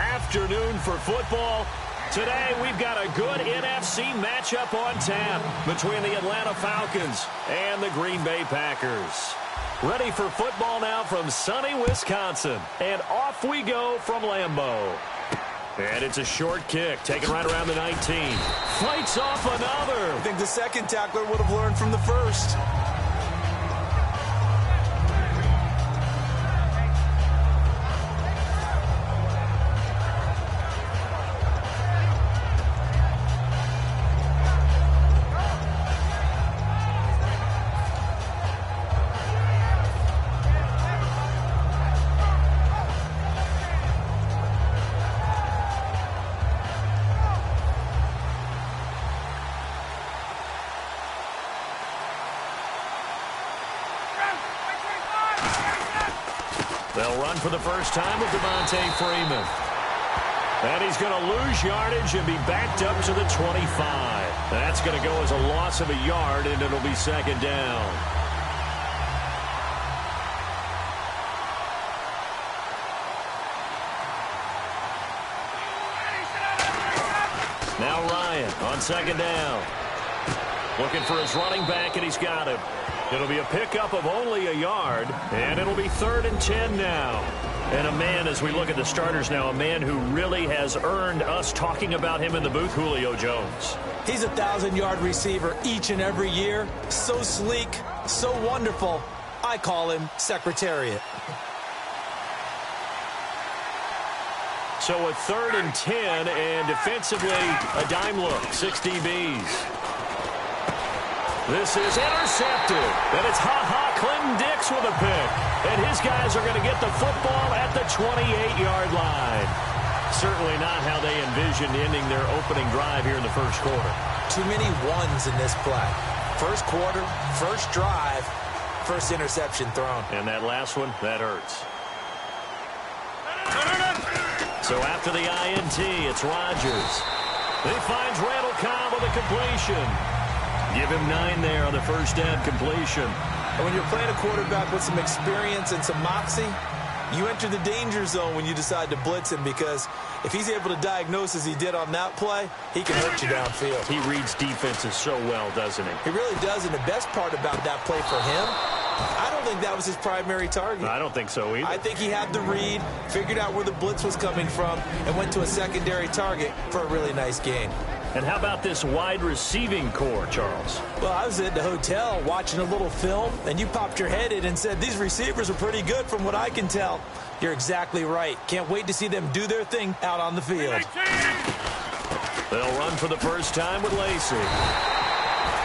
afternoon for football. Today, we've got a good NFC matchup on tap between the Atlanta Falcons and the Green Bay Packers. Ready for football now from sunny Wisconsin. And off we go from Lambeau. And it's a short kick, taken right around the 19. Fights off another. I think the second tackler would have learned from the first. They'll run for the first time with Devontae Freeman. And he's going to lose yardage and be backed up to the 25. That's going to go as a loss of a yard, and it'll be second down. Now Ryan on second down. Looking for his running back, and he's got him. It'll be a pickup of only a yard, and it'll be 3rd and 10 now. And a man, as we look at the starters now, a man who really has earned us talking about him in the booth, Julio Jones. He's a 1,000-yard receiver each and every year. So sleek, so wonderful. I call him Secretariat. So a 3rd and 10, and defensively, a dime look, 6 DBs. This is intercepted, and it's Clinton Dix with a pick. And his guys are going to get the football at the 28-yard line. Certainly not how they envisioned ending their opening drive here in the first quarter. Too many ones in this play. First quarter, first drive, first interception thrown. And that last one, that hurts. So after the INT, it's Rodgers. He finds Randall Cobb with a completion. Give him 9 there on the first down completion. And when you're playing a quarterback with some experience and some moxie, you enter the danger zone when you decide to blitz him, because if he's able to diagnose as he did on that play, he can hurt you downfield. He reads defenses so well, doesn't he? He really does, and the best part about that play for him, I don't think that was his primary target. I don't think so either. I think he had the read, figured out where the blitz was coming from, and went to a secondary target for a really nice gain. And how about this wide receiving core, Charles? Well, I was at the hotel watching a little film, and you popped your head in and said, these receivers are pretty good from what I can tell. You're exactly right. Can't wait to see them do their thing out on the field. They'll run for the first time with Lacey.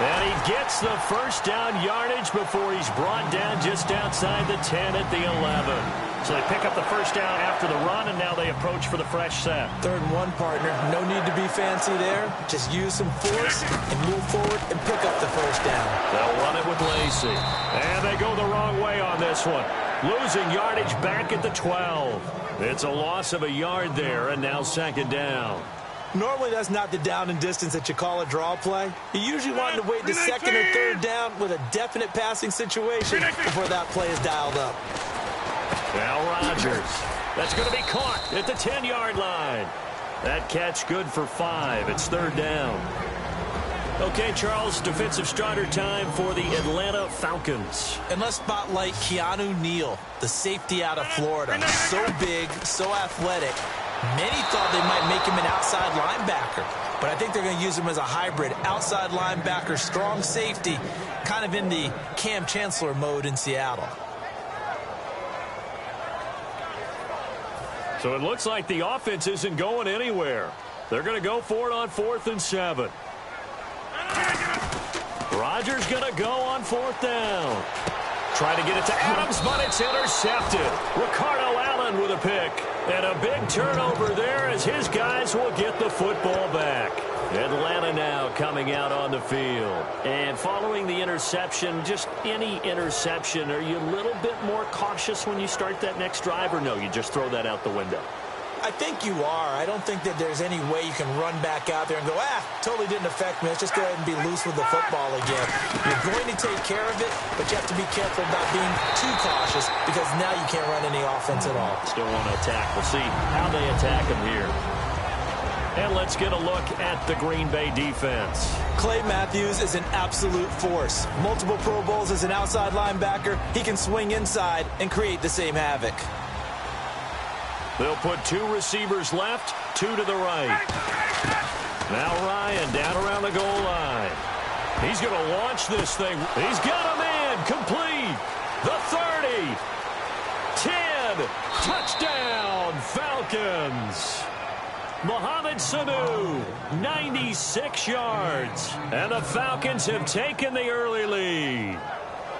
And he gets the first down yardage before he's brought down just outside the 10 at the 11. So they pick up the first down after the run, and now they approach for the fresh set. 3rd and 1, partner. No need to be fancy there. Just use some force and move forward and pick up the first down. They'll run it with Lacey. And they go the wrong way on this one. Losing yardage back at the 12. It's a loss of a yard there, and now second down. Normally, that's not the down and distance that you call a draw play. You usually want to wait the 2nd or 3rd down with a definite passing situation before that play is dialed up. Now Rodgers. That's going to be caught at the 10-yard line. That catch good for 5. It's 3rd down. Okay, Charles, defensive starter time for the Atlanta Falcons. And let's spotlight Keanu Neal, the safety out of Florida. So big, so athletic. Many thought they might make him an outside linebacker, but I think they're going to use him as a hybrid outside linebacker, strong safety, kind of in the Cam Chancellor mode in Seattle. So it looks like the offense isn't going anywhere. They're going to go for it on 4th and 7. Rodgers going to go on 4th down. Trying to get it to Adams, but it's intercepted. Ricardo Allen with a pick. And a big turnover there as his guys will get the football back. Atlanta now coming out on the field. And following the interception, just any interception, are you a little bit more cautious when you start that next drive, or no, you just throw that out the window? I think you are. I don't think that there's any way you can run back out there and go, totally didn't affect me. Let's just go ahead and be loose with the football again. You're going to take care of it, but you have to be careful about being too cautious because now you can't run any offense at all. Still want to attack. We'll see how they attack him here. And let's get a look at the Green Bay defense. Clay Matthews is an absolute force. Multiple Pro Bowls as an outside linebacker. He can swing inside and create the same havoc. They'll put 2 receivers left, 2 to the right. Now Ryan down around the goal line. He's going to launch this thing. He's got a man complete. The 30. 10. Touchdown, Falcons. Mohamed Sanu, 96 yards. And the Falcons have taken the early lead.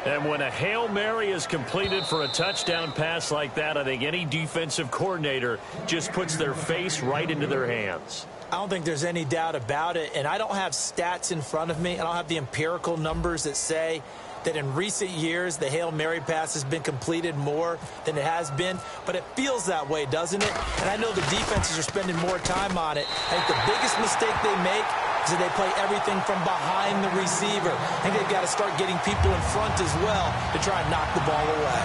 And when a Hail Mary is completed for a touchdown pass like that, I think any defensive coordinator just puts their face right into their hands. I don't think there's any doubt about it. And I don't have stats in front of me. I don't have the empirical numbers that say that in recent years the Hail Mary pass has been completed more than it has been. But it feels that way, doesn't it? And I know the defenses are spending more time on it. I think the biggest mistake they make is that they play everything from behind the receiver. I think they've got to start getting people in front as well to try and knock the ball away.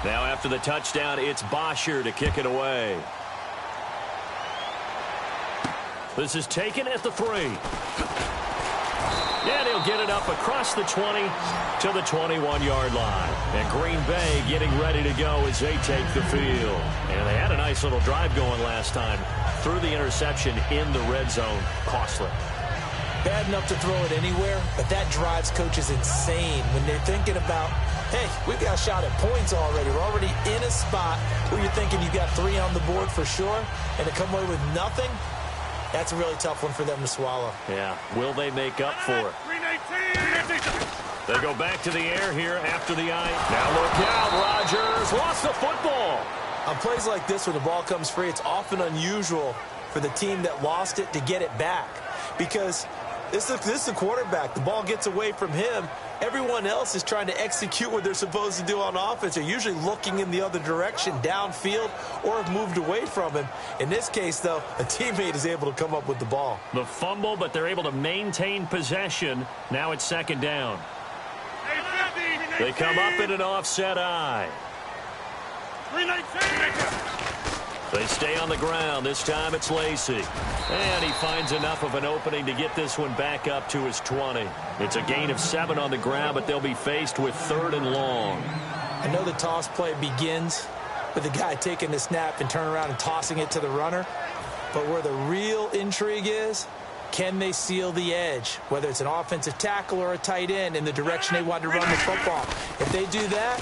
Now after the touchdown, it's Bosher to kick it away. This is taken at the 3. And he'll get it up across the 20 to the 21-yard line. And Green Bay getting ready to go as they take the field. And they had a nice little drive going last time. Threw the interception in the red zone. Costly. Bad enough to throw it anywhere, but that drives coaches insane when they're thinking about, hey, we've got a shot at points already. We're already in a spot where you're thinking you've got 3 on the board for sure, and to come away with nothing, that's a really tough one for them to swallow. Yeah. Will they make up for it? They go back to the air here after the eye. Now look out. Rodgers lost the football. On plays like this when the ball comes free, it's often unusual for the team that lost it to get it back because this is the quarterback. The ball gets away from him. Everyone else is trying to execute what they're supposed to do on offense. They're usually looking in the other direction, downfield, or have moved away from him. In this case, though, a teammate is able to come up with the ball. The fumble, but they're able to maintain possession. Now it's 2nd down. They come up in an offset eye. They stay on the ground. This time it's Lacy. And he finds enough of an opening to get this one back up to his 20. It's a gain of 7 on the ground, but they'll be faced with 3rd and long. I know the toss play begins with the guy taking the snap and turning around and tossing it to the runner. But where the real intrigue is, can they seal the edge, whether it's an offensive tackle or a tight end, in the direction they want to run the football? If they do that,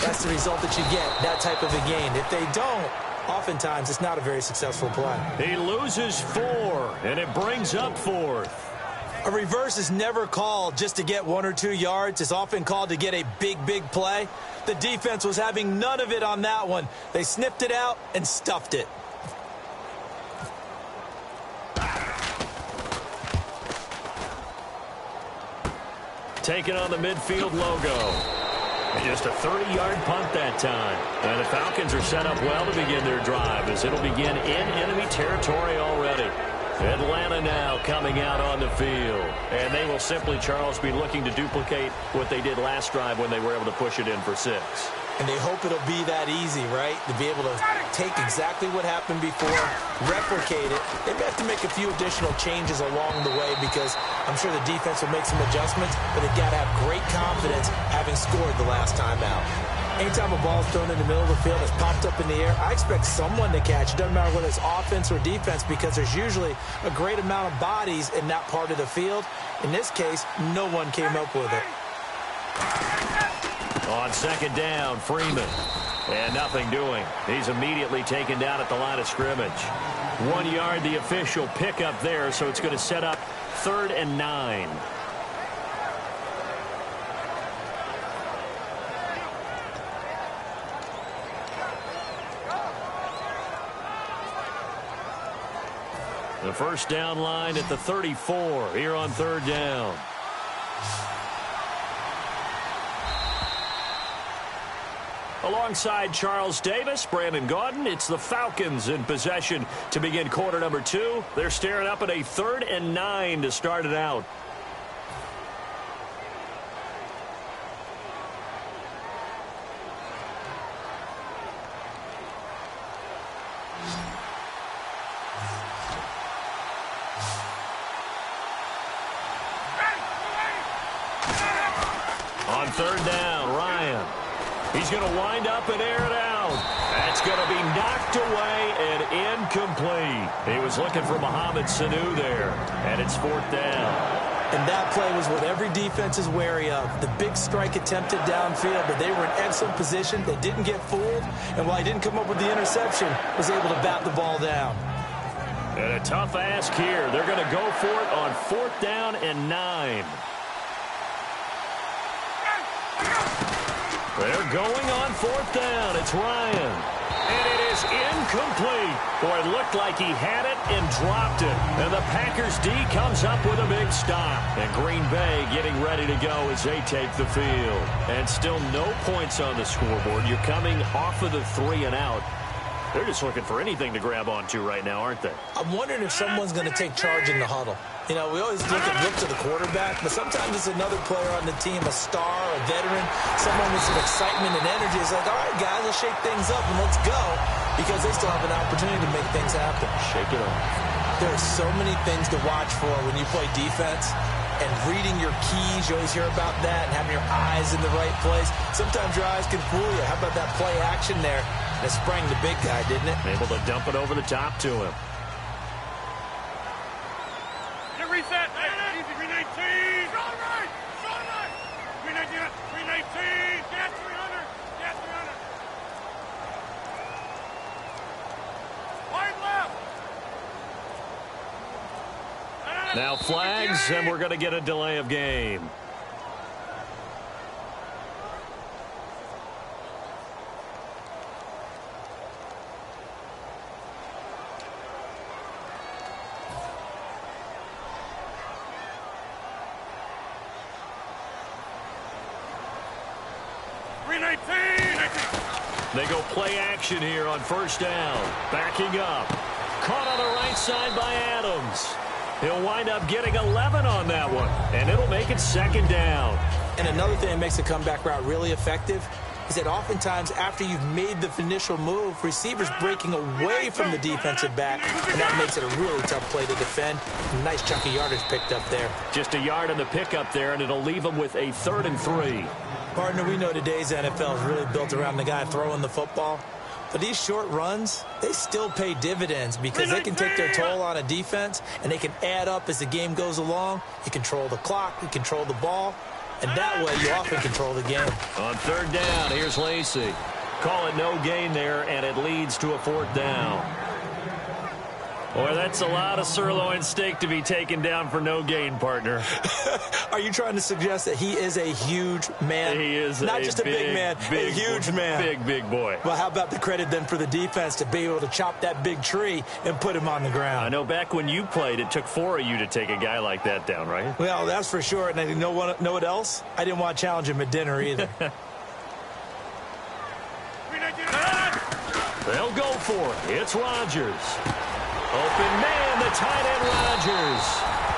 that's the result that you get, that type of a gain. If they don't, oftentimes it's not a very successful play. He loses 4, and it brings up 4th. A reverse is never called just to get 1 or 2 yards. It's often called to get a big, big play. The defense was having none of it on that one. They sniffed it out and stuffed it. Taking on the midfield logo. And just a 30-yard punt that time. And the Falcons are set up well to begin their drive as it'll begin in enemy territory already. Atlanta now coming out on the field. And they will simply, Charles, be looking to duplicate what they did last drive when they were able to push it in for 6. And they hope it'll be that easy, right? To be able to take exactly what happened before, replicate it. They may have to make a few additional changes along the way because I'm sure the defense will make some adjustments, but they've got to have great confidence having scored the last time out. Anytime a ball's thrown in the middle of the field, it's popped up in the air, I expect someone to catch. It doesn't matter whether it's offense or defense because there's usually a great amount of bodies in that part of the field. In this case, no one came up with it. On 2nd down, Freeman. And nothing doing. He's immediately taken down at the line of scrimmage. 1 yard, the official pickup there, so it's going to set up 3rd and 9. The first down line at the 34 here on third down. Alongside Charles Davis, Brandon Gaudin, it's the Falcons in possession to begin quarter number 2. They're staring up at a 3rd and 9 to start it out. On third down, Ryan. He's going to wind up and air it out. That's going to be knocked away and incomplete. He was looking for Mohamed Sanu there, and it's 4th down. And that play was what every defense is wary of. The big strike attempted downfield, but they were in excellent position. They didn't get fooled, and while he didn't come up with the interception, was able to bat the ball down. And a tough ask here. They're going to go for it on 4th down and 9. They're going on 4th down. It's Ryan. And it is incomplete. Boy, it looked like he had it and dropped it. And the Packers D comes up with a big stop. And Green Bay getting ready to go as they take the field. And still no points on the scoreboard. You're coming off of the 3 and out. They're just looking for anything to grab onto right now, aren't they? I'm wondering if someone's going to take charge in the huddle. You know, we always look to the quarterback, but sometimes it's another player on the team, a star, a veteran, someone with some excitement and energy. It's like, all right, guys, let's shake things up and let's go, because they still have an opportunity to make things happen. Shake it up. There are so many things to watch for when you play defense, and reading your keys, you always hear about that, and having your eyes in the right place. Sometimes your eyes can fool you. How about that play action there? And it sprang the big guy, didn't it? Able to dump it over the top to him. Reset. Hey, easy, 319. Strong right. Strong right. 319. Gas 300. Gas 300. Wide left. Now flags, and we're going to get a delay of game. They go play action here on first down. Backing up. Caught on the right side by Adams. He'll wind up getting 11 on that one, and it'll make it 2nd down. And another thing that makes the comeback route really effective is that oftentimes after you've made the initial move, receivers breaking away from the defensive back, and that makes it a really tough play to defend. Nice chunk of yardage picked up there. Just a yard in the pickup there, and it'll leave them with a 3rd and 3. Partner, we know today's NFL is really built around the guy throwing the football. But these short runs, they still pay dividends because they can take their toll on a defense, and they can add up as the game goes along. You control the clock, you control the ball, and that way you often control the game. On 3rd down, here's Lacy. Call it no gain there, and it leads to a 4th down. Boy, that's a lot of sirloin steak to be taken down for no gain, partner. Are you trying to suggest that he is a huge man? He is not just a big man, a huge man. Big boy. Well, how about the credit then for the defense to be able to chop that big tree and put him on the ground? I know back when you played, it took 4 of you to take a guy like that down, right? Well, that's for sure. And you know what else? I didn't want to challenge him at dinner either. They'll go for it. It's Rodgers. Open man, the tight end Rodgers.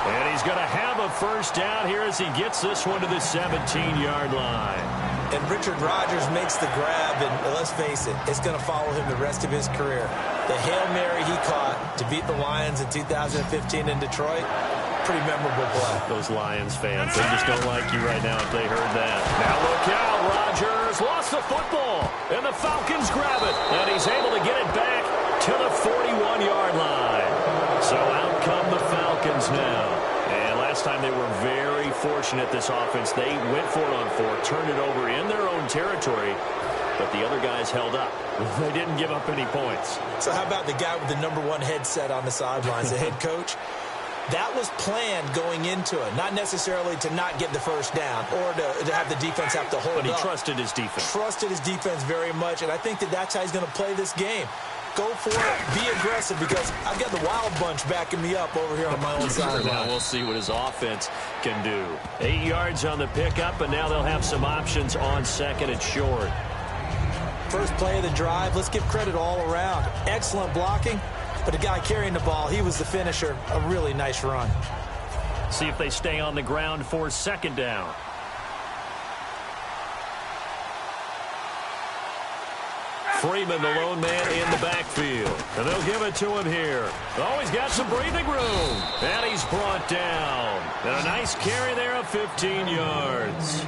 And he's going to have a first down here as he gets this one to the 17-yard line. And Richard Rodgers makes the grab, and let's face it, it's going to follow him the rest of his career. The Hail Mary he caught to beat the Lions in 2015 in Detroit, pretty memorable play. Those Lions fans, they just don't like you right now if they heard that. Now look out, Rodgers lost the football, and the Falcons grab it, and he's able to get it back to the 41-yard line. So out come the Falcons now. And last time they were very fortunate, this offense. They went for it on 4, turned it over in their own territory, but the other guys held up. They didn't give up any points. So how about the guy with the #1 headset on the sidelines, the head coach? That was planned going into it, not necessarily to not get the first down or to have the defense have to hold up. But he trusted his defense. Trusted his defense very much, and I think that's how he's going to play this game. Go for it. Be aggressive, because I've got the wild bunch backing me up over here on my own sideline. Now we'll see what his offense can do. 8 yards on the pickup, and now they'll have some options on second and short. First play of the drive, let's give credit all around. Excellent blocking, but the guy carrying the ball, he was the finisher. A really nice run. See if they stay on the ground for second down. Freeman, the lone man in the backfield. And they'll give it to him here. Oh, he's got some breathing room. And he's brought down. And a nice carry there of 15 yards.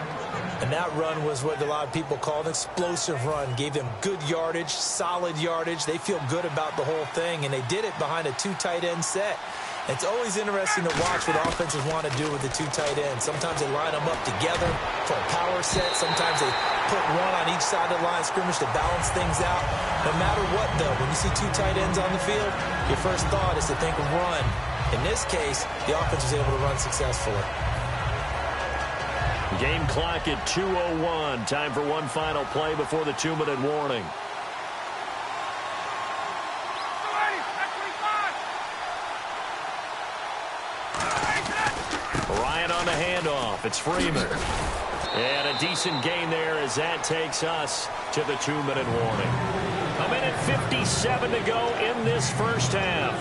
And that run was what a lot of people call an explosive run. Gave them good yardage, solid yardage. They feel good about the whole thing, and they did it behind a 2 tight end set. It's always interesting to watch what offenses want to do with the 2 tight ends. Sometimes they line them up together for a power set. Sometimes they put one on each side of the line of scrimmage to balance things out. No matter what, though, when you see 2 tight ends on the field, your first thought is to think run. In this case, the offense was able to run successfully. Game clock at 2:01. Time for one final play before the 2-minute warning. Ryan on the handoff. It's Freeman. And a decent gain there as that takes us to the 2-minute warning. 1:57 to go in this first half.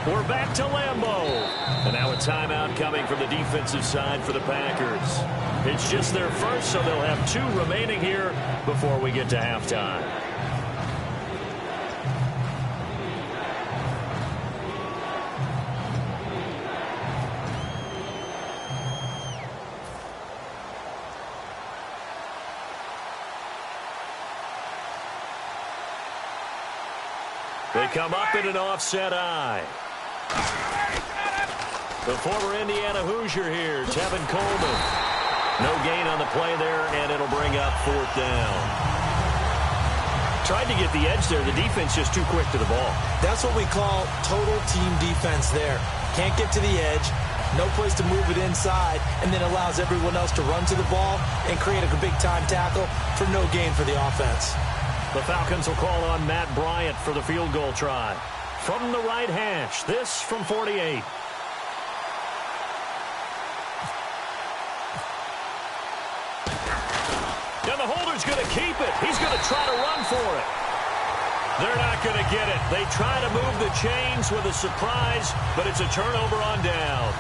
We're back to Lambeau. And now a timeout coming from the defensive side for the Packers. It's just their first, so they'll have 2 remaining here before we get to halftime. They come up in an offset eye. The former Indiana Hoosier here, Tevin Coleman. No gain on the play there, and it'll bring up 4th down. Tried to get the edge there. The defense just too quick to the ball. That's what we call total team defense there. Can't get to the edge, no place to move it inside, and then allows everyone else to run to the ball and create a big-time tackle for no gain for the offense. The Falcons will call on Matt Bryant for the field goal try. From the right hash, this from 48. And the holder's going to keep it. He's going to try to run for it. They're not going to get it. They try to move the chains with a surprise, but it's a turnover on downs.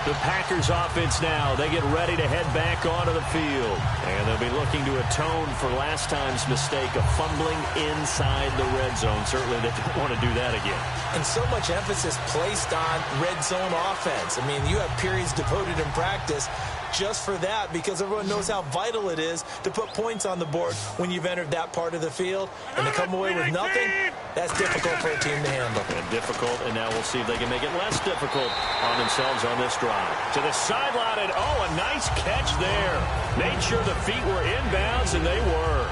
The Packers offense now, they get ready to head back onto the field. And they'll be looking to atone for last time's mistake of fumbling inside the red zone. Certainly they don't want to do that again. And so much emphasis placed on red zone offense. I mean, you have periods devoted in practice just for that, because everyone knows how vital it is to put points on the board when you've entered that part of the field. And to come away with nothing, that's difficult for a team to handle. And difficult, and now we'll see if they can make it less difficult on themselves on this drive. To the sideline, and oh, a nice catch there. Made sure the feet were inbounds, and they were.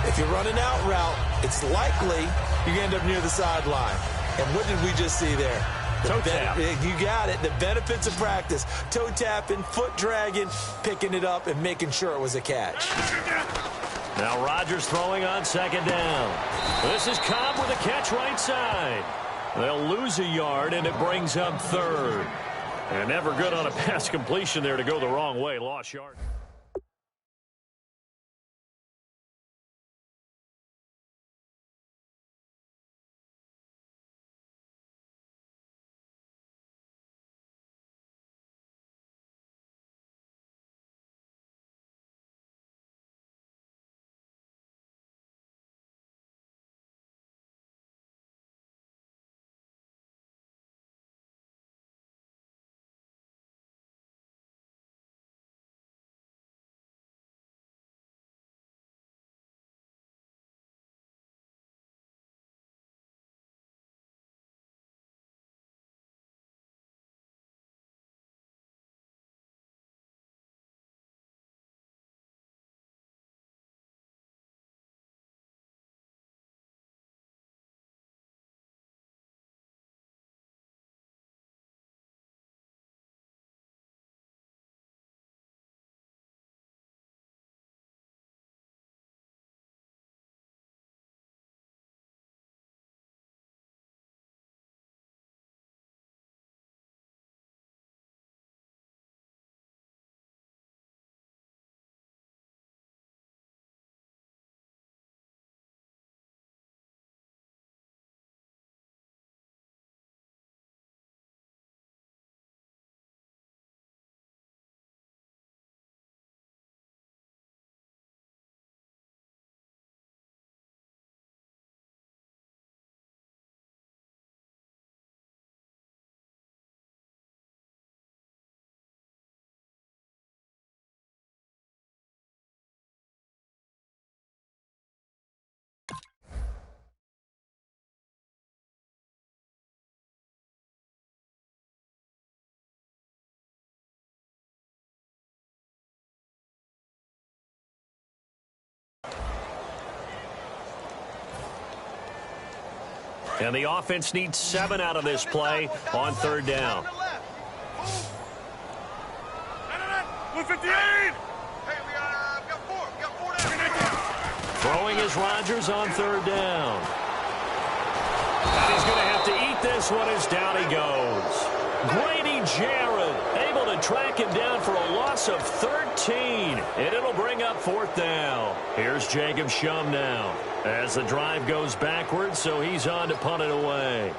If you run an out route, it's likely you end up near the sideline. And what did we just see there? Toe tap. You got it. The benefits of practice. Toe tapping, foot dragging, picking it up, and making sure it was a catch. Now Rodgers throwing on second down. This is Cobb with a catch right side. They'll lose a yard, and it brings up 3rd. And never good on a pass completion there to go the wrong way. Lost yard. And the offense needs 7 out of this play on 3rd down. 158! Hey, we got 4. We got 4 down. Throwing is Rodgers on 3rd down. And he's going to have to eat this one as down he goes. Grady Jarrett able to track him down for a loss of 13. And it'll bring up 4th down. Here's Jacob Shum now as the drive goes backwards, so he's on to punt it away.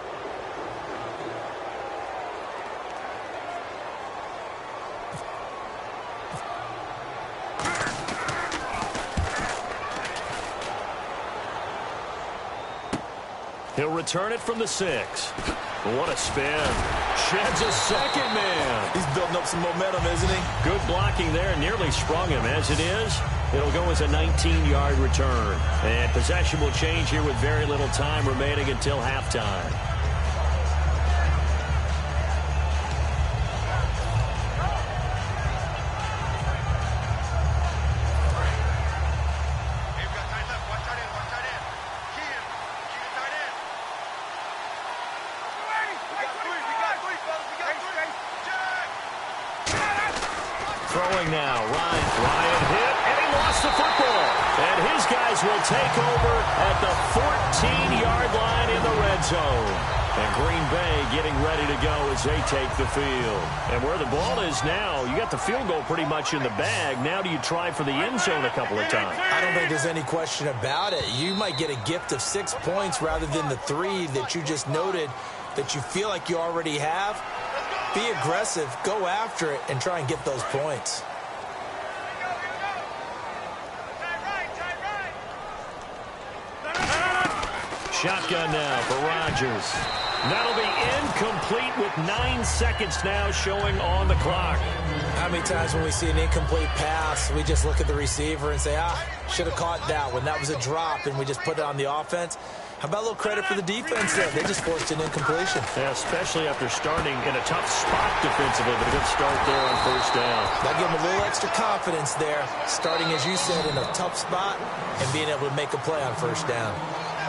He'll return it from the 6. What a spin. Sheds a second man. He's building up some momentum, isn't he? Good blocking there. Nearly sprung him. As it is, it'll go as a 19-yard return. And possession will change here with very little time remaining until halftime. Throwing now, Ryan hit, and he lost the football. And his guys will take over at the 14-yard line in the red zone. And Green Bay getting ready to go as they take the field. And where the ball is now, you got the field goal pretty much in the bag. Now do you try for the end zone a couple of times? I don't think there's any question about it. You might get a gift of 6 points rather than the 3 that you just noted that you feel like you already have. Be aggressive, go after it, and try and get those points. Shotgun now for Rodgers. That'll be incomplete with 9 seconds now showing on the clock. How many times when we see an incomplete pass, we just look at the receiver and say, should have caught that one. That was a drop, and we just put it on the offense. How about a little credit for the defense there? They just forced an incompletion. Yeah, especially after starting in a tough spot defensively, but a good start there on 1st down. That gave them a little extra confidence there, starting, as you said, in a tough spot and being able to make a play on 1st down.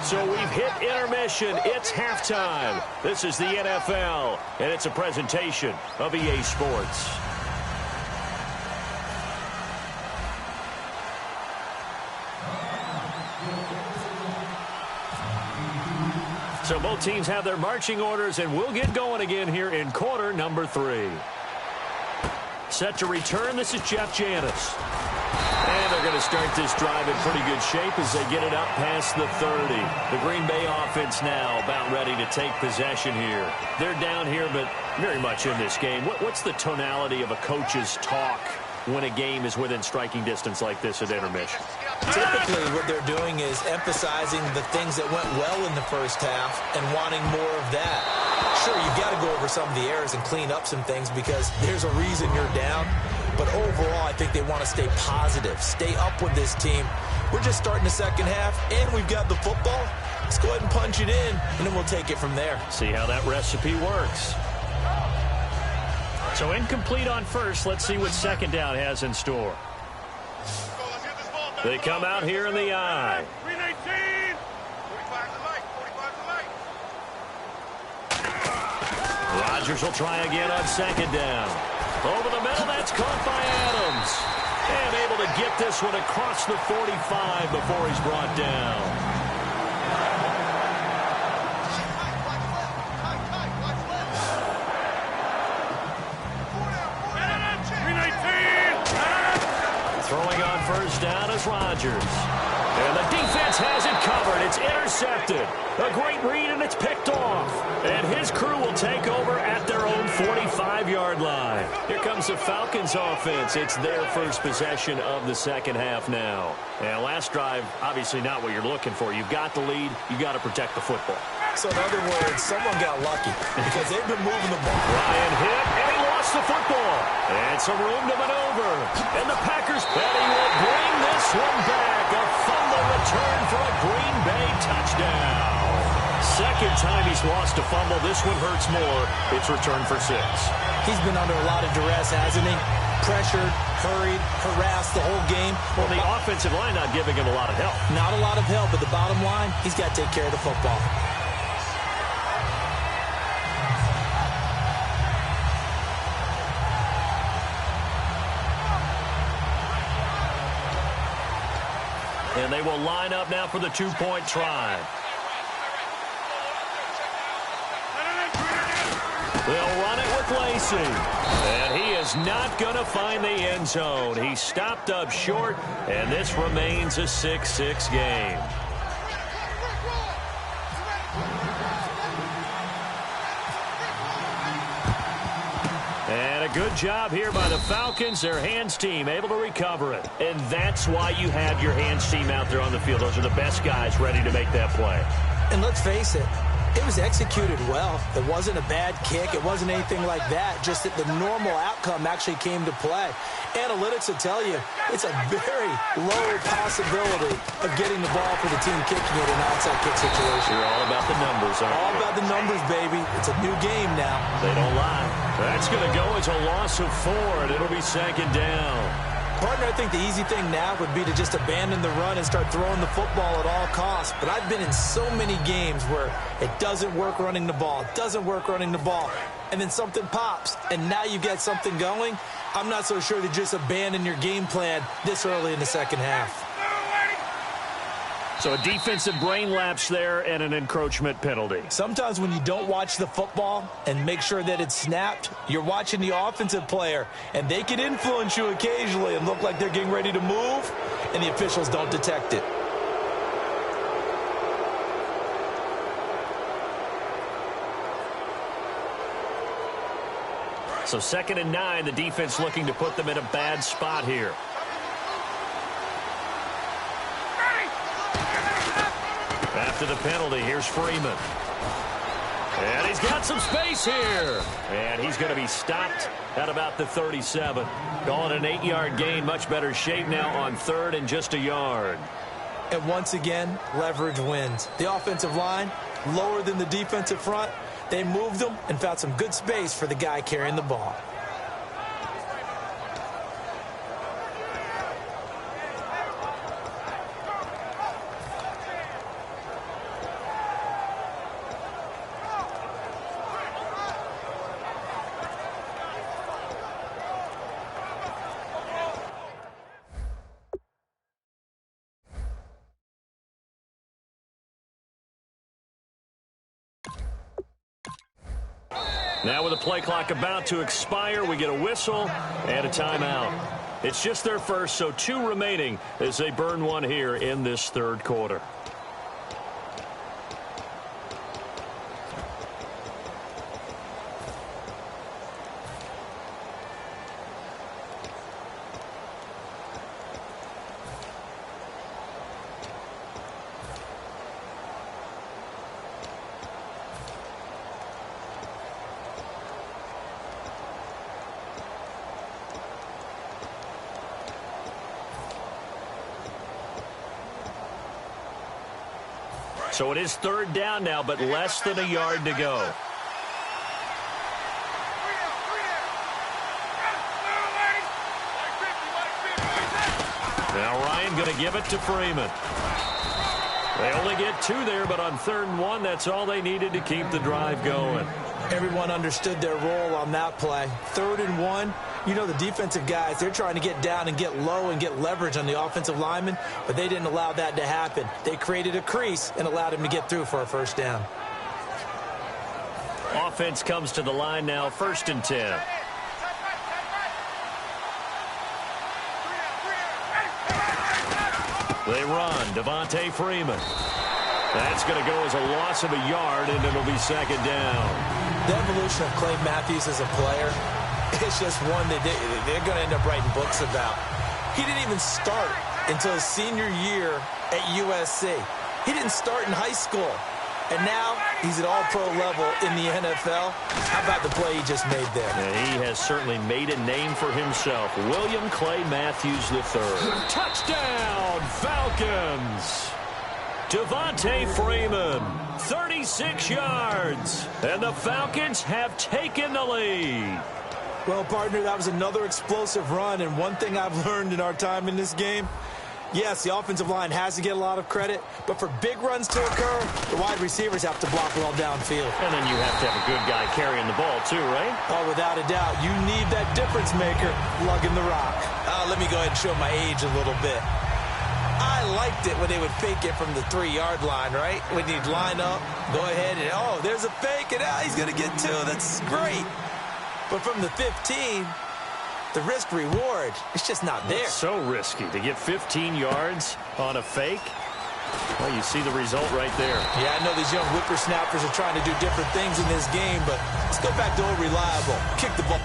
So we've hit intermission. It's halftime. This is the NFL, and it's a presentation of EA Sports. So both teams have their marching orders, and we'll get going again here in quarter number 3. Set to return, this is Jeff Janis. And they're going to start this drive in pretty good shape as they get it up past the 30. The Green Bay offense now about ready to take possession here. They're down here, but very much in this game. What's the tonality of a coach's talk when a game is within striking distance like this at intermission? Typically, what they're doing is emphasizing the things that went well in the first half and wanting more of that. Sure, you've got to go over some of the errors and clean up some things because there's a reason you're down. But overall, I think they want to stay positive, stay up with this team. We're just starting the second half, and we've got the football. Let's go ahead and punch it in, and then we'll take it from there. See how that recipe works. So incomplete on 1st. Let's see what 2nd down has in store. They come out here in the I. 319. 45 to the light. Rodgers will try again on 2nd down. Over the middle, that's caught by Adams. And able to get this one across the 45 before he's brought down. Throwing on 1st down is Rodgers. And the defense has it covered. It's intercepted. A great read, and it's picked off. And his crew will take over at their own 45-yard line. Here comes the Falcons offense. It's their first possession of the second half now. And last drive, obviously not what you're looking for. You've got the lead. You've got to protect the football. So in other words, someone got lucky because they've been moving the ball. Ryan hit, and he lost the football. And some room to maneuver. And the Packers, Petty will bring this one back. A fumble return for a Green Bay touchdown. Second time he's lost a fumble. This one hurts more. It's returned for 6. He's been under a lot of duress, hasn't he? Pressured, hurried, harassed the whole game. Well, the offensive line not giving him a lot of help. Not a lot of help, but the bottom line, he's got to take care of the football. And they will line up now for the two-point try. They'll run it with Lacey. And he is not going to find the end zone. He stopped up short, and this remains a 6-6 game. And a good job here by the Falcons. Their hands team able to recover it. And that's why you have your hands team out there on the field. Those are the best guys ready to make that play. And let's face it, it was executed well. It wasn't a bad kick. It wasn't anything like that. Just that the normal outcome actually came to play. Analytics will tell you it's a very low possibility of getting the ball for the team kicking it in an outside kick situation. You're all about the numbers, aren't you? All about the numbers, baby. It's a new game now. They don't lie. That's going to go as a loss of 4, and it'll be second down. Partner, I think the easy thing now would be to just abandon the run and start throwing the football at all costs. But I've been in so many games where it doesn't work running the ball. It doesn't work running the ball. And then something pops, and now you get something going. I'm not so sure to just abandon your game plan this early in the second half. So a defensive brain lapse there and an encroachment penalty. Sometimes when you don't watch the football and make sure that it's snapped, you're watching the offensive player, and they can influence you occasionally and look like they're getting ready to move, and the officials don't detect it. So 2nd and 9, the defense looking to put them in a bad spot here. After the penalty, here's Freeman. And he's got some space here. And he's going to be stopped at about the 37. Calling an 8-yard gain, much better shape now on 3rd and just a yard. And once again, leverage wins. The offensive line, lower than the defensive front. They moved them and found some good space for the guy carrying the ball. Now with the play clock about to expire, we get a whistle and a timeout. It's just their first, so 2 remaining as they burn one here in this 3rd quarter. So it is 3rd down now, but less than a yard to go. Now Ryan going to give it to Freeman. They only get 2 there, but on 3rd and 1, that's all they needed to keep the drive going. Everyone understood their role on that play. 3rd and 1. You know, the defensive guys, they're trying to get down and get low and get leverage on the offensive lineman, but they didn't allow that to happen. They created a crease and allowed him to get through for a 1st down. Offense comes to the line now, 1st and 10. They run. Devontae Freeman. That's going to go as a loss of a yard, and it'll be 2nd down. The evolution of Clay Matthews as a player, it's just one that they're going to end up writing books about. He didn't even start until his senior year at USC. He didn't start in high school. And now he's at all-pro level in the NFL. How about the play he just made there? And he has certainly made a name for himself. William Clay Matthews III. Touchdown, Falcons! Devontae Freeman, 36 yards. And the Falcons have taken the lead. Well, partner, that was another explosive run. And one thing I've learned in our time in this game, yes, the offensive line has to get a lot of credit, but for big runs to occur, the wide receivers have to block well downfield. And then you have to have a good guy carrying the ball too, right? Oh, without a doubt. You need that difference maker lugging the rock. Let me go ahead and show my age a little bit. I liked it when they would fake it from the 3-yard line, right? When you'd line up, go ahead, and, oh, there's a fake, and he's going to get 2. That's great. But from the 15, the risk-reward, it's just not there. It's so risky to get 15 yards on a fake. Well, you see the result right there. Yeah, I know these young whippersnappers are trying to do different things in this game, but let's go back to old reliable. Kick the ball.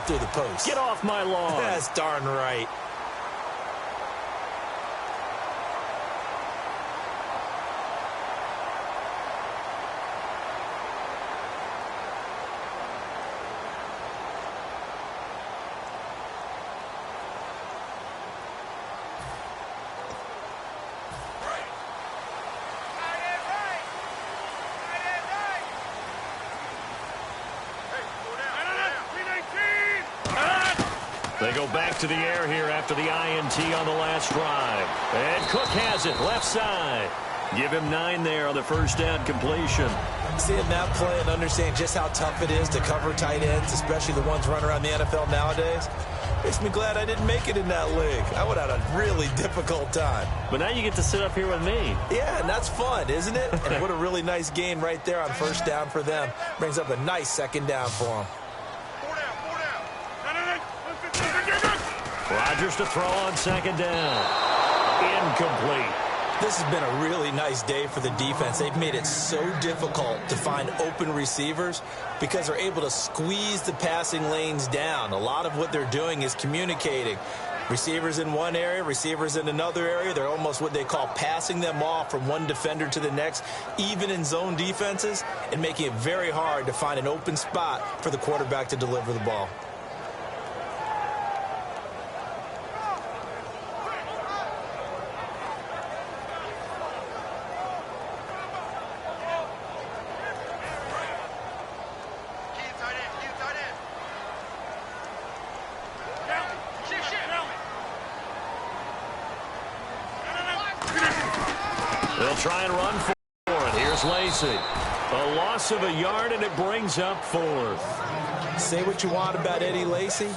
Through the post. Get off my lawn. That's darn right. They go back to the air here after the INT on the last drive. And Cook has it left side. Give him 9 there on the first down completion. Seeing that play and understanding just how tough it is to cover tight ends, especially the ones running around the NFL nowadays, makes me glad I didn't make it in that league. I would have had a really difficult time. But now you get to sit up here with me. Yeah, and that's fun, isn't it? And what a really nice gain right there on first down for them. Brings up a nice second down for them. Rodgers to throw on second down. Incomplete. This has been a really nice day for the defense. They've made it so difficult to find open receivers because they're able to squeeze the passing lanes down. A lot of what they're doing is communicating. Receivers in one area, receivers in another area. They're almost what they call passing them off from one defender to the next, even in zone defenses, and making it very hard to find an open spot for the quarterback to deliver the ball. They'll try and run for it. Here's Lacy. A loss of a yard, and it brings up 4th. Say what you want about Eddie Lacy.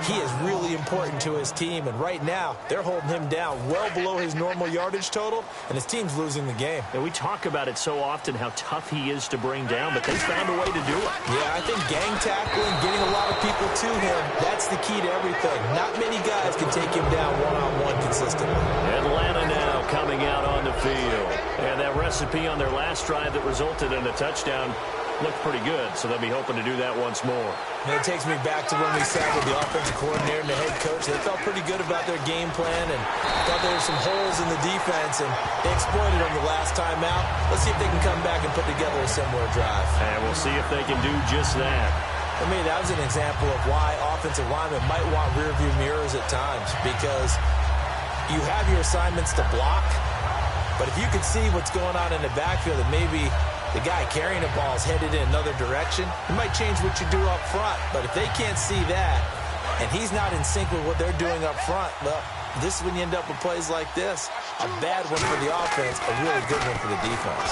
He is really important to his team, and right now they're holding him down well below his normal yardage total, and his team's losing the game. And we talk about it so often, how tough he is to bring down, but they found a way to do it. Yeah, I think gang tackling, getting a lot of people to him, that's the key to everything. Not many guys can take him down one-on-one consistently. Atlanta now coming out on the field. And that recipe on their last drive that resulted in a touchdown looked pretty good, so they'll be hoping to do that once more. And it takes me back to when we sat with the offensive coordinator and the head coach. They felt pretty good about their game plan and thought there were some holes in the defense, and they exploited them the last time out. Let's see if they can come back and put together a similar drive. And we'll see if they can do just that. For me, that was an example of why offensive linemen might want rearview mirrors at times, because you have your assignments to block, but if you could see what's going on in the backfield and maybe the guy carrying the ball is headed in another direction, it might change what you do up front. But if they can't see that and he's not in sync with what they're doing up front, well, this is when you end up with plays like this. A bad one for the offense, a really good one for the defense.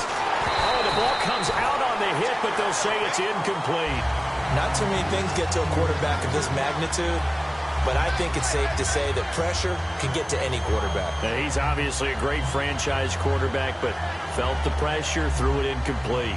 Oh, the ball comes out on the hit, but they'll say it's incomplete. Not too many things get to a quarterback of this magnitude, but I think it's safe to say that pressure can get to any quarterback. Now, he's obviously a great franchise quarterback, but felt the pressure, threw it incomplete.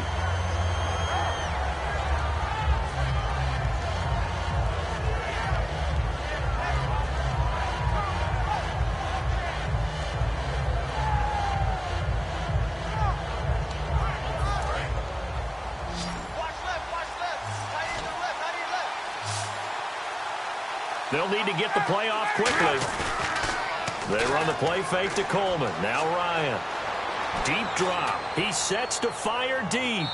They'll need to get the play off quickly. They run the play fake to Coleman. Now Ryan. Deep drop. He sets to fire deep.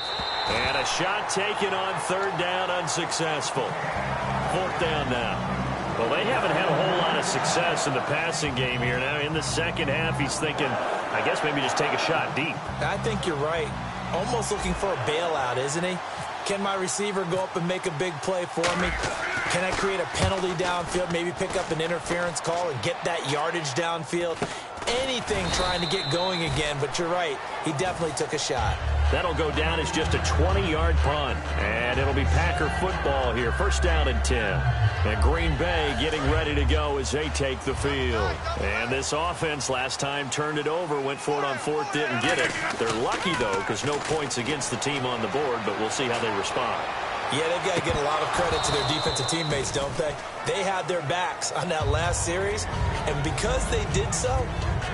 And a shot taken on third down, unsuccessful. Fourth down now. Well, they haven't had a whole lot of success in the passing game here. Now in the second half, he's thinking, I guess maybe just take a shot deep. I think you're right. Almost looking for a bailout, isn't he? Can my receiver go up and make a big play for me? Can I create a penalty downfield, maybe pick up an interference call and get that yardage downfield? Anything trying to get going again, but you're right. He definitely took a shot. That'll go down as just a 20-yard punt. And it'll be Packer football here. First down and 10. And Green Bay getting ready to go as they take the field. And this offense last time turned it over, went for it on fourth, didn't get it. They're lucky, though, because no points against the team on the board, but we'll see how they respond. Yeah, they've got to get a lot of credit to their defensive teammates, don't they? They had their backs on that last series, and because they did so,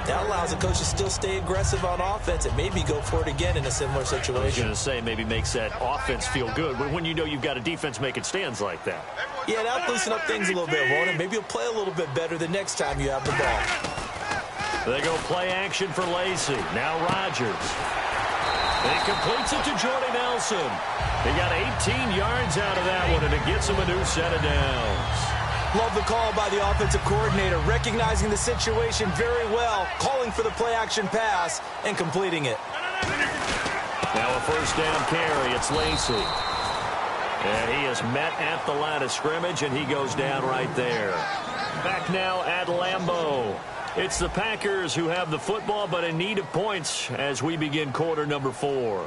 that allows the coach to still stay aggressive on offense and maybe go for it again in a similar situation. I was going to say maybe makes that offense feel good when you know you've got a defense making stands like that. Yeah, that'll loosen up things a little bit, won't it? Maybe you'll play a little bit better the next time you have the ball. They go play action for Lacy. Now Rodgers. He completes it to Jordy Nelson. He got 18 yards out of that one, and it gets him a new set of downs. Love the call by the offensive coordinator, recognizing the situation very well, calling for the play-action pass, and completing it. Now a first down carry. It's Lacy. And he is met at the line of scrimmage, and he goes down right there. Back now at Lambeau. It's the Packers who have the football, but in need of points as we begin quarter number 4.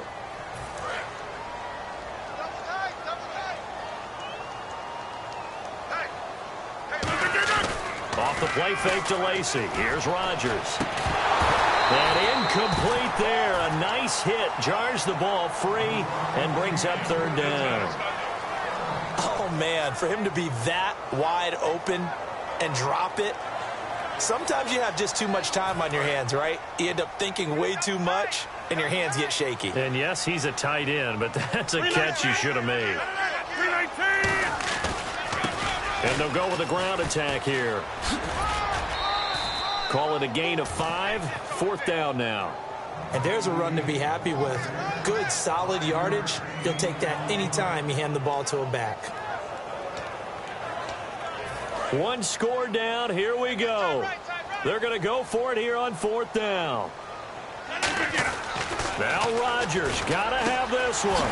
Off the play fake to Lacy. Here's Rodgers. And incomplete there. A nice hit. Jars the ball free and brings up third down. Oh, man, for him to be that wide open and drop it. Sometimes you have just too much time on your hands, right? You end up thinking way too much, and your hands get shaky. And, yes, he's a tight end, but that's a catch he should have made. And they'll go with a ground attack here. Call it a gain of 5. Fourth down now. And there's a run to be happy with. Good, solid yardage. You'll take that anytime you hand the ball to a back. One score down. Here we go. They're going to go for it here on fourth down. Now Rodgers got to have this one.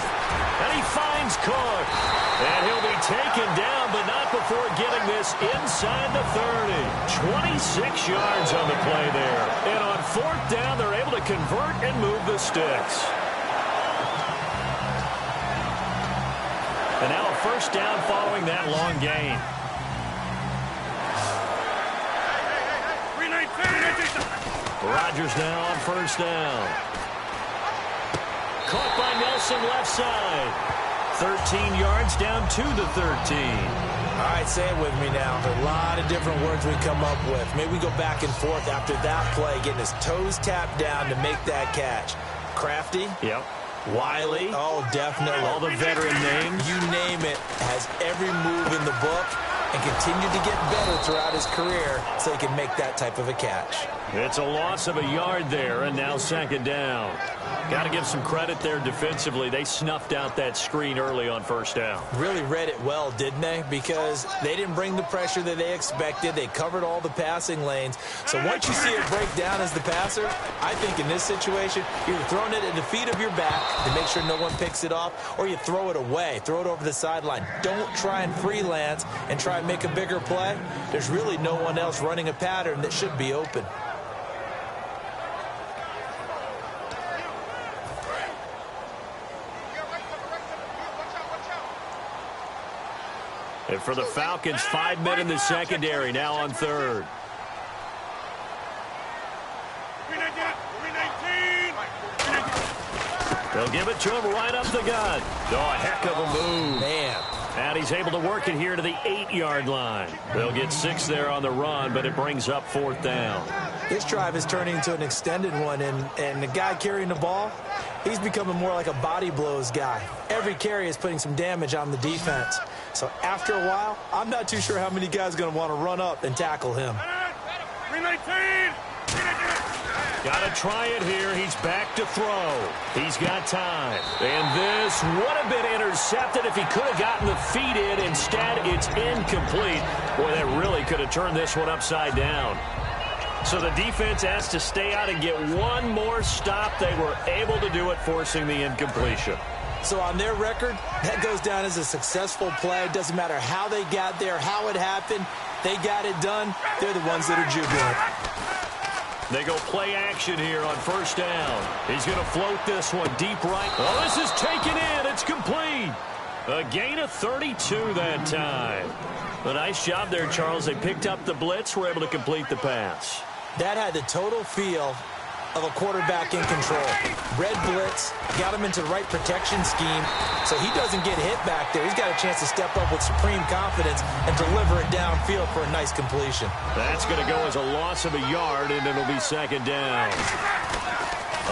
And he finds Cook. And he'll be taken down, but not before getting this inside the 30. 26 yards on the play there. And on fourth down, they're able to convert and move the sticks. And now a first down following that long gain. Rodgers now on first down. Caught by Nelson left side. 13 yards down to the 13. All right, say it with me now. There are a lot of different words we come up with. Maybe we go back and forth after that play, getting his toes tapped down to make that catch. Crafty? Yep. Wiley. Oh, definitely. All the veteran names. You name it. Has every move in the book and continued to get better throughout his career so he can make that type of a catch. It's a loss of a yard there, and now second down. Got to give some credit there defensively. They snuffed out that screen early on first down. Really read it well, didn't they? Because they didn't bring the pressure that they expected. They covered all the passing lanes. So once you see it break down as the passer, I think in this situation, you're throwing it at the feet of your back to make sure no one picks it off, or you throw it away, throw it over the sideline. Don't try and freelance and try and make a bigger play. There's really no one else running a pattern that should be open. And for the Falcons, 5 men in the secondary, now on third. They'll give it to him right up the gut. Oh, a heck of a move. Man. And he's able to work it here to the 8-yard line. They'll get 6 there on the run, but it brings up fourth down. This drive is turning into an extended one, and the guy carrying the ball, he's becoming more like a body blows guy. Every carry is putting some damage on the defense. So after a while, I'm not too sure how many guys are going to want to run up and tackle him. 319! Got to try it here. He's back to throw. He's got time. And this would have been intercepted if he could have gotten the feet in. Instead, it's incomplete. Boy, that really could have turned this one upside down. So the defense has to stay out and get one more stop. They were able to do it, forcing the incompletion. So on their record, that goes down as a successful play. It doesn't matter how they got there, how it happened. They got it done. They're the ones that are jubilant. They go play action here on first down. He's going to float this one deep right. Oh, this is taken in. It's complete. A gain of 32 that time. A nice job there, Charles. They picked up the blitz, were able to complete the pass. That had the total feel of a quarterback in control. Red blitz, got him into the right protection scheme, so he doesn't get hit back there. He's got a chance to step up with supreme confidence and deliver it downfield for a nice completion. That's going to go as a loss of a yard, and it'll be second down.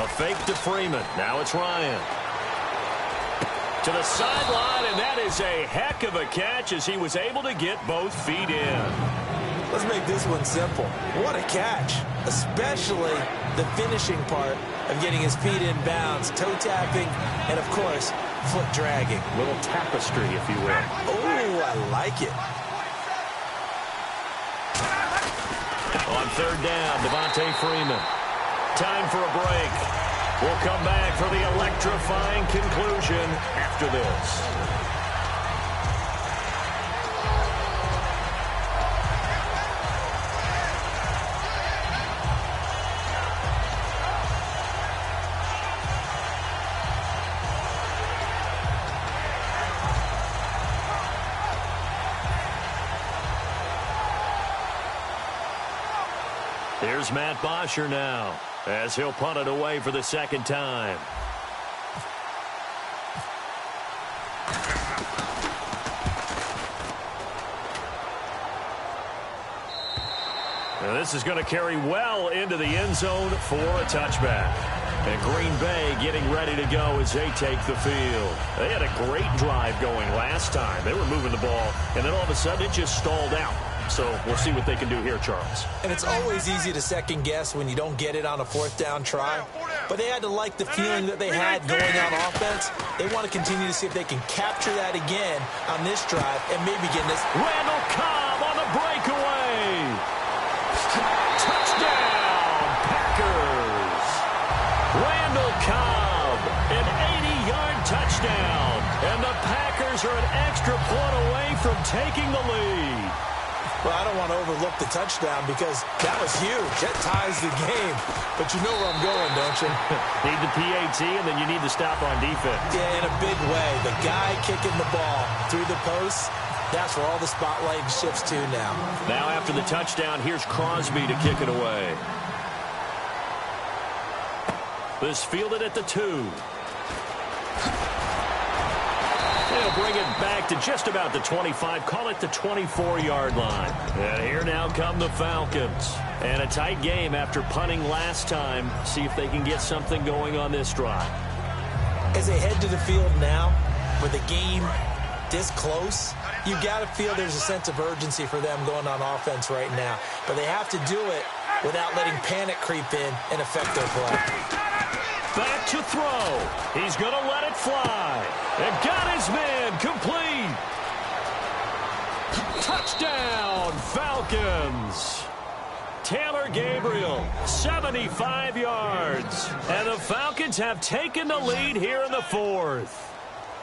A fake to Freeman. Now it's Ryan. To the sideline, and that is a heck of a catch as he was able to get both feet in. Let's make this one simple. What a catch, especially the finishing part of getting his feet in bounds, toe tapping, and, of course, foot dragging. Little tapestry, if you will. Oh, I like it. On third down, Devontae Freeman. Time for a break. We'll come back for the electrifying conclusion after this. Here's Matt Bosher now, as he'll punt it away for the second time. Now this is going to carry well into the end zone for a touchback. And Green Bay getting ready to go as they take the field. They had a great drive going last time. They were moving the ball, and then all of a sudden it just stalled out. So we'll see what they can do here, Charles. And it's always easy to second guess when you don't get it on a fourth down try. But they had to like the feeling that they had going on offense. They want to continue to see if they can capture that again on this drive and maybe get this. Randall Cobb on the breakaway. Touchdown, Packers. Randall Cobb, an 80-yard touchdown. And the Packers are an extra point away from taking the lead. Well, I don't want to overlook the touchdown because that was huge. That ties the game. But you know where I'm going, don't you? Need the PAT, and then you need to stop on defense. Yeah, in a big way. The guy kicking the ball through the posts, that's where all the spotlight shifts to now. Now after the touchdown, here's Crosby to kick it away. This fielded at the 2. They'll bring it back to just about the 25, call it the 24-yard line. And here now come the Falcons. And a tight game after punting last time. See if they can get something going on this drive. As they head to the field now, with the game this close, you got to feel there's a sense of urgency for them going on offense right now. But they have to do it without letting panic creep in and affect their play. Back to throw. He's going to let it fly. And got his man complete. Touchdown, Falcons. Taylor Gabriel, 75 yards. And the Falcons have taken the lead here in the fourth.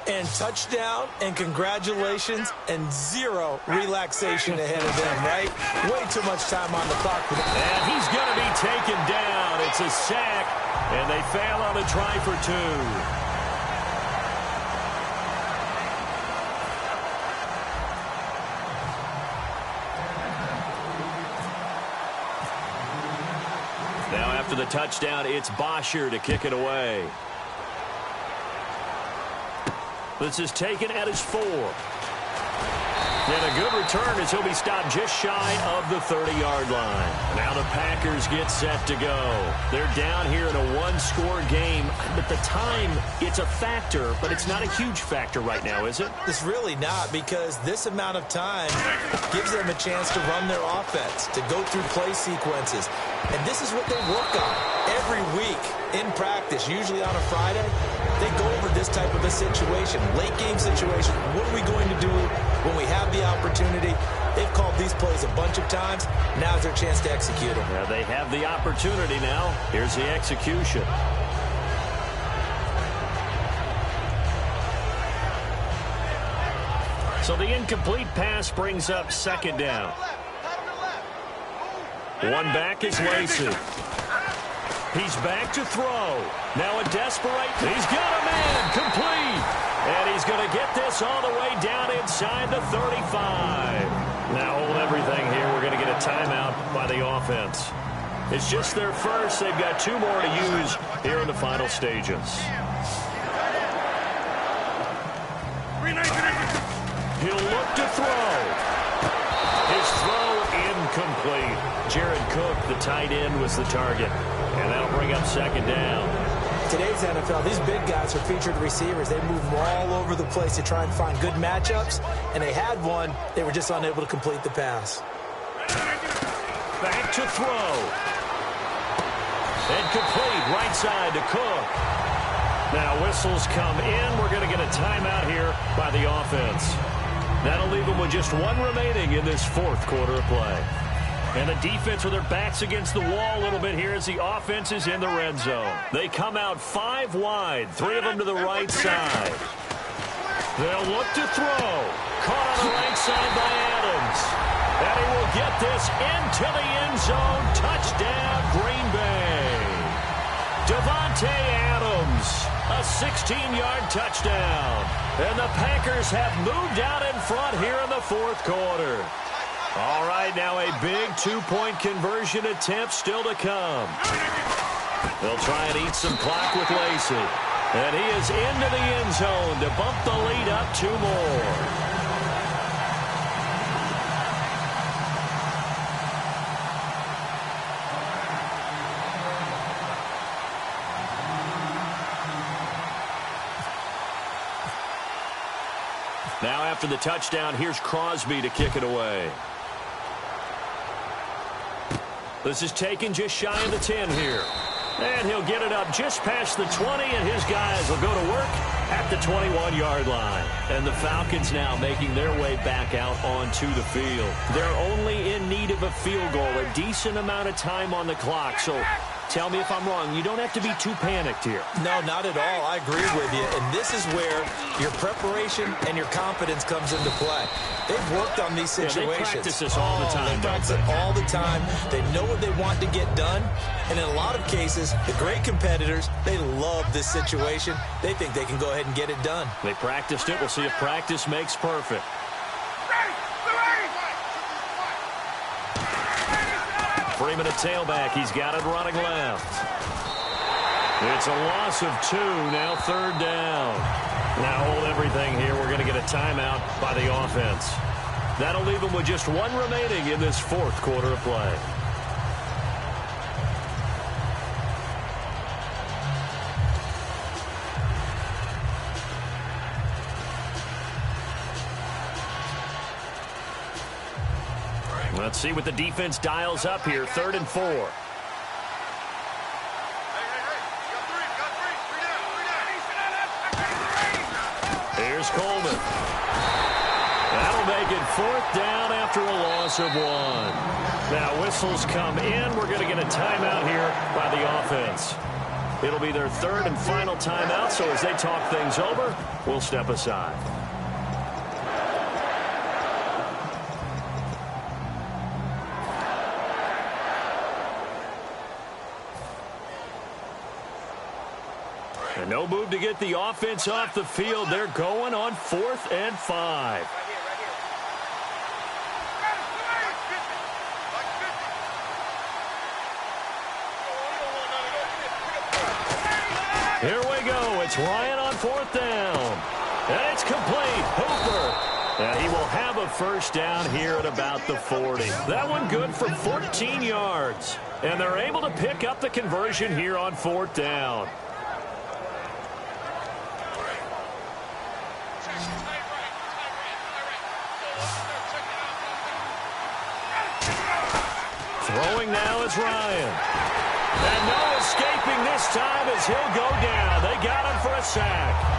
And touchdown and congratulations and zero relaxation ahead of them, right? Way too much time on the clock. And he's going to be taken down. It's a sack, and they fail on a try for two. Now after the touchdown, it's Bosher to kick it away. This is taken at his 4. And a good return as he'll be stopped just shy of the 30-yard line. Now the Packers get set to go. They're down here in a one-score game. At the time, it's a factor, but it's not a huge factor right now, is it? It's really not, because this amount of time gives them a chance to run their offense, to go through play sequences. And this is what they work on every week in practice, usually on a Friday. They go over this type of a situation, late game situation. What are we going to do when we have the opportunity? They've called these plays a bunch of times. Now's their chance to execute them. Yeah, they have the opportunity now. Here's the execution. So the incomplete pass brings up second down. One back is Lacey. He's back to throw. Now a desperate. He's got a man complete. And he's going to get this all the way down inside the 35. Now hold everything here. We're going to get a timeout by the offense. It's just their first. They've got 2 more to use here in the final stages. He'll look to throw. His throw incomplete. Jared Cook, the tight end, was the target. And that'll bring up second down. Today's NFL, these big guys are featured receivers. They move them all over the place to try and find good matchups. And they had one. They were just unable to complete the pass. Back to throw. And complete right side to Cook. Now whistles come in. We're going to get a timeout here by the offense. That'll leave them with just 1 remaining in this fourth quarter of play. And the defense with their backs against the wall a little bit here as the offense is in the red zone. They come out 5 wide, 3 of them to the right side. They'll look to throw. Caught on the right side by Adams. And he will get this into the end zone. Touchdown, Green Bay. Devontae Adams, a 16-yard touchdown. And the Packers have moved out in front here in the fourth quarter. All right, now a big 2-point conversion attempt still to come. They'll try and eat some clock with Lacey. And he is into the end zone to bump the lead up 2 more. Now after the touchdown, here's Crosby to kick it away. This is taken just shy of the 10 here. And he'll get it up just past the 20, and his guys will go to work at the 21-yard line. And the Falcons now making their way back out onto the field. They're only in need of a field goal, a decent amount of time on the clock. So tell me if I'm wrong. You don't have to be too panicked here. No, not at all. I agree with you. And this is where your preparation and your confidence comes into play. They've worked on these situations. They practice this all the time. They practice it all the time. They know what they want to get done. And in a lot of cases, the great competitors, they love this situation. They think they can go ahead and get it done. They practiced it. We'll see if practice makes perfect. Freeman at tailback. He's got it running left. It's a loss of 2. Now 3rd down. Now hold everything here. We're going to get a timeout by the offense. That'll leave them with just 1 remaining in this fourth quarter of play. Let's see what the defense dials up here. 3rd and 4. Hey, got three. Here's Coleman. That'll make it 4th down after a loss of 1. Now, whistles come in. We're going to get a timeout here by the offense. It'll be their 3rd and final timeout, so as they talk things over, we'll step aside. And no move to get the offense off the field. They're going on 4th and 5. Here we go. It's Ryan on 4th down. And it's complete. Hooper. And he will have a 1st down here at about the 40. That one good for 14 yards. And they're able to pick up the conversion here on 4th down. Throwing now is Ryan. And no escaping this time as he'll go down. They got him for a sack.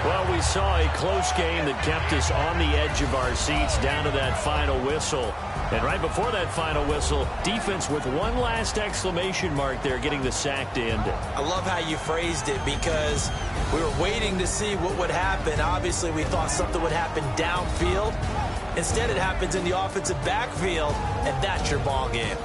Well, we saw a close game that kept us on the edge of our seats down to that final whistle. And right before that final whistle, defense with one last exclamation mark there, getting the sack to end it. I love how you phrased it because we were waiting to see what would happen. Obviously, we thought something would happen downfield. Instead, it happens in the offensive backfield, and that's your ball game.